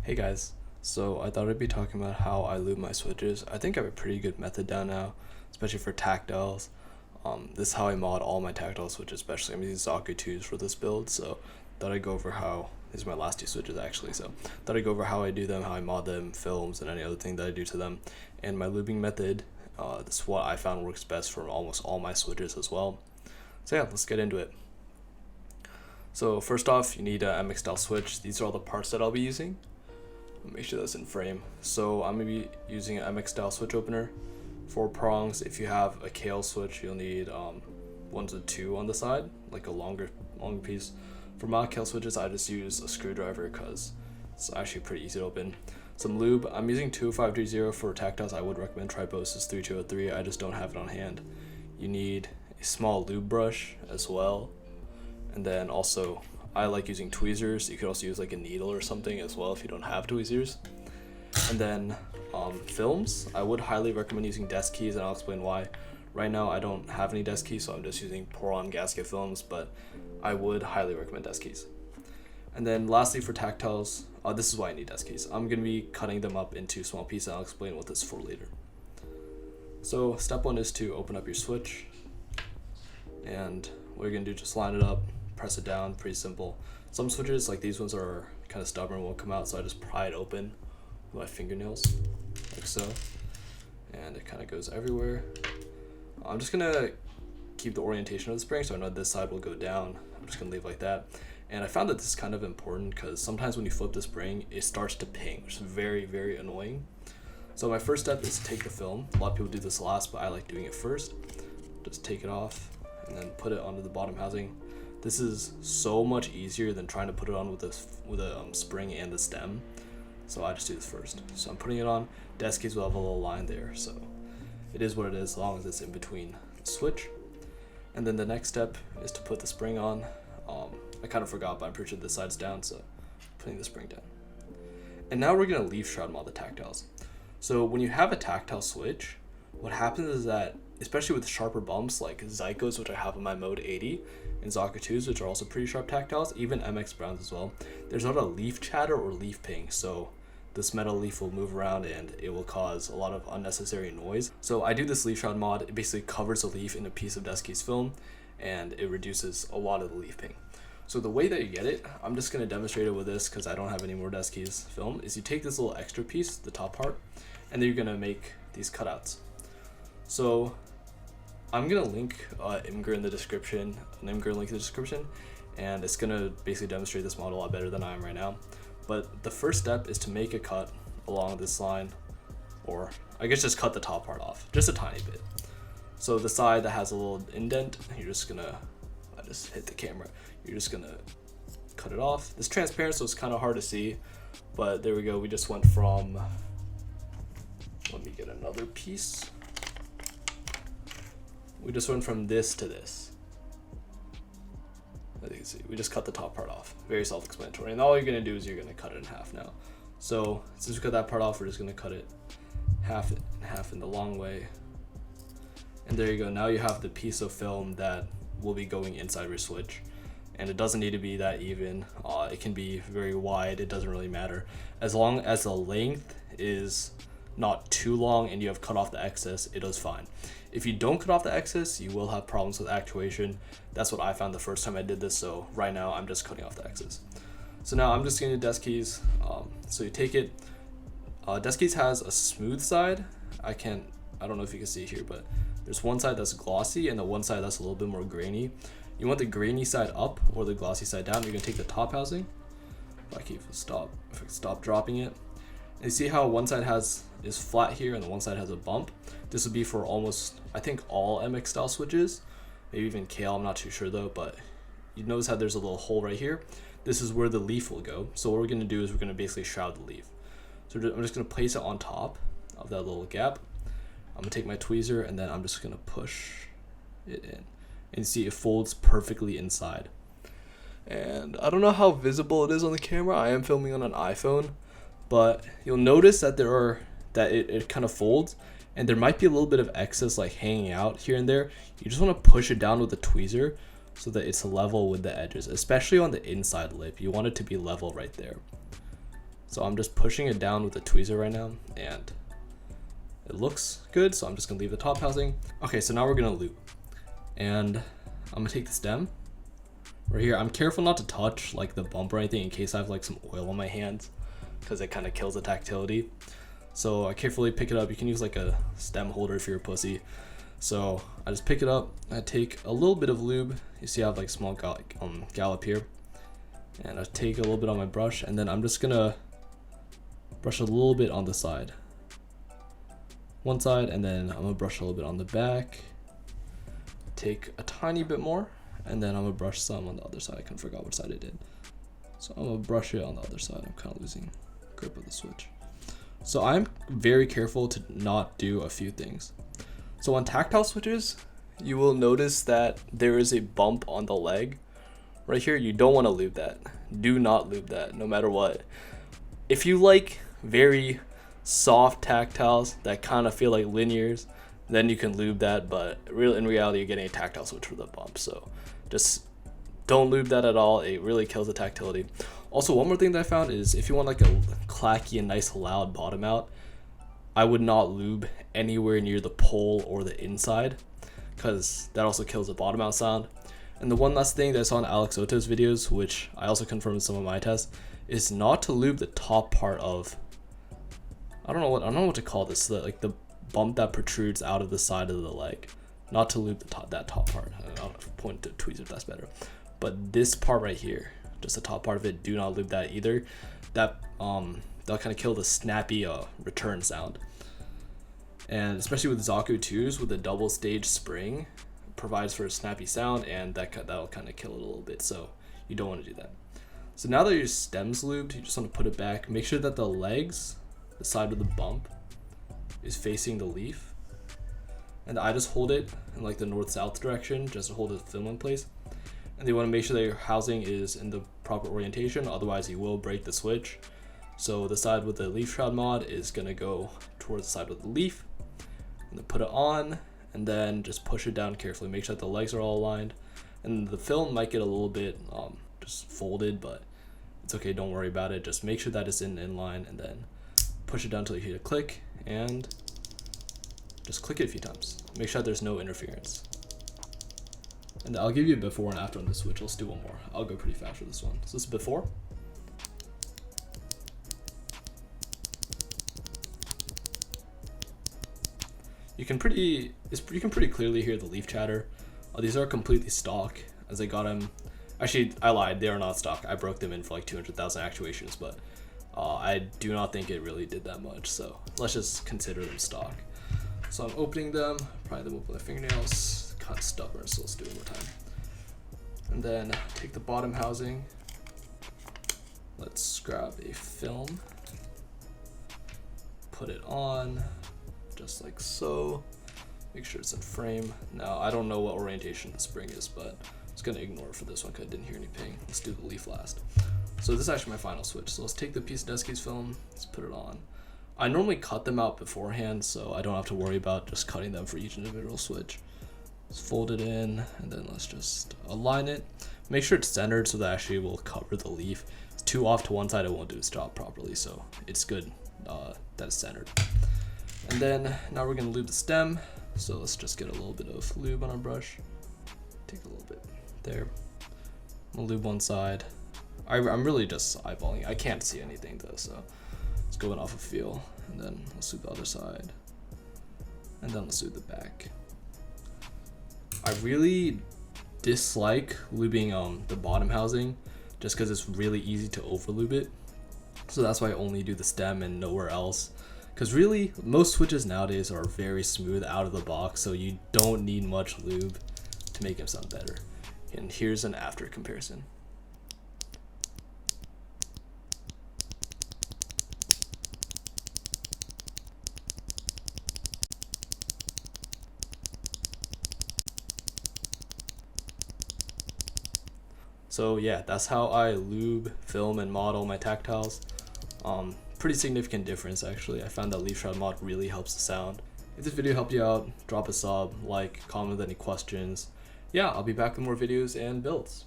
Hey guys, so I thought I'd be talking about how I lube my switches. I think I have a pretty good method down now, especially for tactiles. This is how I mod all my tactile switches, especially I'm using zaku 2s for this build, so thought I'd go over how, these are my last two switches actually, so thought I'd go over how I do them, how I mod them, films, and any other thing that I do to them. And my lubing method, this is what I found works best for almost all my switches as well. So yeah, let's get into it. So first off, you need a MX style switch. These are all the parts that I'll be using. Make sure that's in frame. So I'm gonna be using an MX style switch opener, 4 prongs. If you have a KL switch, you'll need 1 to 2 on the side, like a longer piece. For my KL switches, I just use a screwdriver because it's actually pretty easy to open. Some lube. I'm using 2530 for tactiles. I would recommend Triposis 3203. I just don't have it on hand. You need a small lube brush as well, and then also I like using tweezers. You could also use like a needle or something as well if you don't have tweezers. And then films. I would highly recommend using desk keys, and I'll explain why. Right now I don't have any desk keys, so I'm just using pour-on gasket films, but I would highly recommend desk keys. And then lastly for tactiles, this is why I need desk keys. I'm going to be cutting them up into small pieces, and I'll explain what this is for later. So step 1 is to open up your switch, and what you're going to do, just line it up, press it down, pretty simple. Some switches like these ones are kind of stubborn, won't come out, so I just pry it open with my fingernails like so, and it kind of goes everywhere. I'm just gonna keep the orientation of the spring so I know this side will go down. I'm just gonna leave like that. And I found that this is kind of important because sometimes when you flip the spring it starts to ping, which is very annoying. So my first step is to take the film. A lot of people do this last, but I like doing it first. Just take it off and then put it onto the bottom housing. This is so much easier than trying to put it on with a spring and the stem. So I just do this first. So I'm putting it on. Desk keys will have a little line there, so it is what it is as long as it's in between the switch. And then the next step is to put the spring on. I kind of forgot, but I'm pretty sure this side's down, so putting the spring down. And now we're gonna leaf shroud mod the tactiles. So when you have a tactile switch, what happens is that, especially with sharper bumps like Zycos, which I have in my mode 80, and zaku 2s, which are also pretty sharp tactiles, even MX Browns as well, there's not a leaf chatter or leaf ping, so this metal leaf will move around and it will cause a lot of unnecessary noise. So I do this leaf shroud mod. It basically covers a leaf in a piece of desk keys film, and it reduces a lot of the leaf ping. So the way that you get it, I'm just going to demonstrate it with this because I don't have any more desk keys film, is you take this little extra piece, the top part, and then you're going to make these cutouts. So I'm going to link Imgur in the description, an Imgur link in the description, and it's going to basically demonstrate this model a lot better than I am right now. But the first step is to make a cut along this line, or I guess just cut the top part off, just a tiny bit. So the side that has a little indent, you're just going to, I just hit the camera, you're just going to cut it off. It's transparent, so it's kind of hard to see, but there we go. We just went from, let me get another piece. We just went from this to this. As you can see, we just cut the top part off. Very self-explanatory. And all you're gonna do is you're gonna cut it in half now. So since we cut that part off, we're just gonna cut it half in the long way. And there you go. Now you have the piece of film that will be going inside your switch. And it doesn't need to be that even. It can be very wide. It doesn't really matter. As long as the length is not too long and you have cut off the excess, it is fine. If you don't cut off the excess, you will have problems with actuation. That's what I found the first time I did this, so right now I'm just cutting off the excess. So now I'm just going to desk keys. So you take it, desk keys has a smooth side. I don't know if you can see here, but there's one side that's glossy and the one side that's a little bit more grainy. You want the grainy side up or the glossy side down. You're going to take the top housing. If I stop dropping it. And you see how one side is flat here and the one side has a bump. This would be for almost, I think, all MX style switches, maybe even KL, I'm not too sure though, but you notice how there's a little hole right here. This is where the leaf will go. So what we're gonna do is we're gonna basically shroud the leaf. So I'm just gonna place it on top of that little gap. I'm gonna take my tweezer and then I'm just gonna push it in. And see, it folds perfectly inside. And I don't know how visible it is on the camera. I am filming on an iPhone, but you'll notice that it kind of folds, and there might be a little bit of excess like hanging out here and there. You just want to push it down with a tweezer so that it's level with the edges, especially on the inside lip. You want it to be level right there. So I'm just pushing it down with a tweezer right now, and it looks good, so I'm just gonna leave the top housing. Okay, so now we're gonna loop. And I'm gonna take the stem right here. I'm careful not to touch like the bump or anything in case I have like some oil on my hands, because it kind of kills the tactility. So I carefully pick it up. You can use like a stem holder if you're a pussy. So I just pick it up, I take a little bit of lube. You see I have like small gallop here. And I take a little bit on my brush, and then I'm just gonna brush a little bit on the side. One side, and then I'm gonna brush a little bit on the back. Take a tiny bit more, and then I'm gonna brush some on the other side. I kind of forgot what side I did. So I'm gonna brush it on the other side. I'm kind of losing grip of the switch. So I'm very careful to not do a few things. So on tactile switches, you will notice that there is a bump on the leg. Right here, you don't want to lube that. Do not lube that, no matter what. If you like very soft tactiles that kind of feel like linears, then you can lube that, but in reality, you're getting a tactile switch with a bump. So just don't lube that at all. It really kills the tactility. Also, one more thing that I found is if you want like a clacky and nice loud bottom out, I would not lube anywhere near the pole or the inside, because that also kills the bottom out sound. And the one last thing that I saw in Alex Soto's videos, which I also confirmed in some of my tests, is not to lube the top part of, I don't know what to call this, like the bump that protrudes out of the side of the leg. Not to lube that top part. I'll point to tweezers if that's better. But this part right here, just the top part of it, do not lube that either. That'll kind of kill the snappy return sound. And especially with zaku 2s with a double stage spring, provides for a snappy sound, and that'll kind of kill it a little bit, so you don't want to do that. So now that your stem's lubed, you just want to put it back. Make sure that the legs, the side of the bump, is facing the leaf. And I just hold it in like the north-south direction just to hold the film in place. And you want to make sure that your housing is in the proper orientation, otherwise you will break the switch. So the side with the leaf shroud mod is going to go towards the side with the leaf. And then put it on, and then just push it down carefully. Make sure that the legs are all aligned. And the film might get a little bit just folded, but it's okay, don't worry about it. Just make sure that it's in line, and then push it down until you hear a click, and just click it a few times. Make sure that there's no interference. And I'll give you a before and after on this switch. Let's do one more. I'll go pretty fast for this one. So this is before. You can pretty clearly hear the leaf chatter. These are completely stock, as I got them. Actually, I lied. They are not stock. I broke them in for like 200,000 actuations, but I do not think it really did that much. So let's just consider them stock. So I'm opening them, prying them open with my fingernails. Kind of stubborn, so let's do it one more time. And then take the bottom housing. Let's grab a film. Put it on, just like so. Make sure it's in frame. Now, I don't know what orientation the spring is, but I'm just gonna ignore it for this one because I didn't hear any ping. Let's do the leaf last. So this is actually my final switch. So let's take the piece of desk case film, let's put it on. I normally cut them out beforehand, so I don't have to worry about just cutting them for each individual switch. Let's fold it in, and then let's just align it. Make sure it's centered so that actually will cover the leaf. If it's too off to one side, it won't do its job properly, so it's good that it's centered. And then now we're gonna lube the stem. So let's just get a little bit of lube on our brush. Take a little bit there. I'm gonna lube one side. I'm really just eyeballing. I can't see anything though, so let's go in off of feel. And then let's lube the other side. And then let's lube the back. I really dislike lubing the bottom housing just because it's really easy to over lube it. So that's why I only do the stem and nowhere else. Because really, most switches nowadays are very smooth out of the box, so you don't need much lube to make them sound better. And here's an after comparison. So yeah, that's how I lube, film, and model my tactiles. Pretty significant difference actually. I found that leaf shroud mod really helps the sound. If this video helped you out, drop a sub, like, comment with any questions. Yeah, I'll be back with more videos and builds.